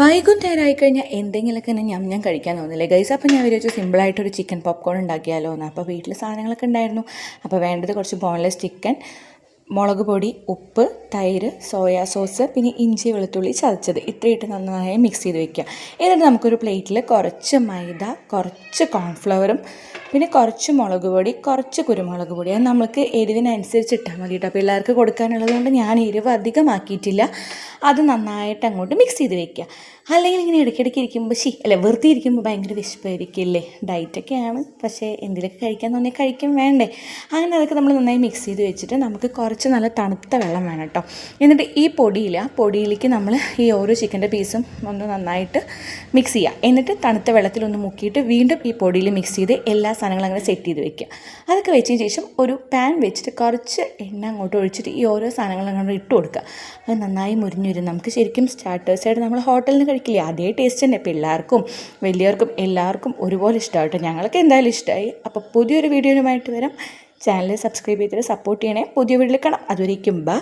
വൈകുന്നേരമായി കഴിഞ്ഞാൽ എന്തെങ്കിലുമൊക്കെ ഞാൻ കഴിക്കാൻ തോന്നില്ലേ ഗൈസ്. അപ്പോൾ ഞാൻ വിചാരിച്ചു സിമ്പിളായിട്ടൊരു ചിക്കൻ പോപ്കോൺ ഉണ്ടാക്കിയാലോ എന്ന്. അപ്പോൾ വീട്ടിൽ സാധനങ്ങളൊക്കെ ഉണ്ടായിരുന്നു. അപ്പോൾ വേണ്ടത് കുറച്ച് ബോൺലെസ് ചിക്കൻ, മുളക് പൊടി, ഉപ്പ്, തൈര്, സോയാ സോസ്, പിന്നെ ഇഞ്ചി വെളുത്തുള്ളി ചതച്ചത്, ഇത്രയിട്ട് നന്നായി മിക്സ് ചെയ്ത് വെക്കുക. എന്നിട്ട് നമുക്കൊരു പ്ലേറ്റിൽ കുറച്ച് മൈദ, കുറച്ച് കോൺഫ്ലവറും, പിന്നെ കുറച്ച് മുളക് പൊടി, കുറച്ച് കുരുമുളക് പൊടി, അത് നമുക്ക് എരിവിനനുസരിച്ച് ഇട്ടാൽ മതി കേട്ടോ. പിള്ളേർക്ക് കൊടുക്കാനുള്ളത് കൊണ്ട് ഞാൻ എരിവ് അധികമാക്കിയിട്ടില്ല. അത് നന്നായിട്ട് അങ്ങോട്ട് മിക്സ് ചെയ്ത് വെക്കുക. അല്ലെങ്കിൽ ഇങ്ങനെ ഇടയ്ക്കിടയ്ക്ക് ഇരിക്കുമ്പോൾ വെറുതെ ഇരിക്കുമ്പോൾ ഭയങ്കര വിശപ്പായിരിക്കില്ലേ. ഡയറ്റൊക്കെയാണ്, പക്ഷേ എന്തെങ്കിലുമൊക്കെ കഴിക്കാൻ തോന്നിയാൽ കഴിക്കാൻ വേണ്ടേ. അങ്ങനെ അതൊക്കെ നമ്മൾ നന്നായി മിക്സ് ചെയ്ത് വെച്ചിട്ട് നമുക്ക് കുറച്ച് നല്ല തണുത്ത വെള്ളം വേണം കേട്ടോ. എന്നിട്ട് ഈ പൊടിയിലേക്ക് നമ്മൾ ഈ ഓരോ ചിക്കൻ്റെ പീസും ഒന്ന് നന്നായിട്ട് മിക്സ് ചെയ്യുക. എന്നിട്ട് തണുത്ത വെള്ളത്തിലൊന്ന് മുക്കിയിട്ട് വീണ്ടും ഈ പൊടിയിൽ മിക്സ് ചെയ്ത് എല്ലാ സാധനങ്ങളും അങ്ങനെ സെറ്റ് ചെയ്ത് വെക്കുക. അതൊക്കെ വെച്ചതിന് ശേഷം ഒരു പാൻ വെച്ചിട്ട് കുറച്ച് എണ്ണ അങ്ങോട്ട് ഒഴിച്ചിട്ട് ഈ ഓരോ സാധനങ്ങളും അങ്ങോട്ട് ഇട്ട് കൊടുക്കുക. അത് നന്നായി മുരിഞ്ഞ് വരും. നമുക്ക് ശരിക്കും സ്റ്റാർട്ടേഴ്സായിട്ട് നമ്മൾ ഹോട്ടലിൽ നിന്ന് കഴിക്കില്ലേ, അതേ ടേസ്റ്റ് തന്നെ. പിള്ളേർക്കും വലിയവർക്കും എല്ലാവർക്കും ഒരുപോലെ ഇഷ്ടമായിട്ട്, ഞങ്ങൾക്ക് എന്തായാലും ഇഷ്ടമായി. അപ്പോൾ പുതിയൊരു വീഡിയോയുമായിട്ട് വരാം. ചാനൽ സബ്സ്ക്രൈബ് ചെയ്തിട്ട് സപ്പോർട്ട് ചെയ്യണേ. പുതിയ വീഡിയോയിൽ കാണാം. അതുവരേക്കും ബൈ.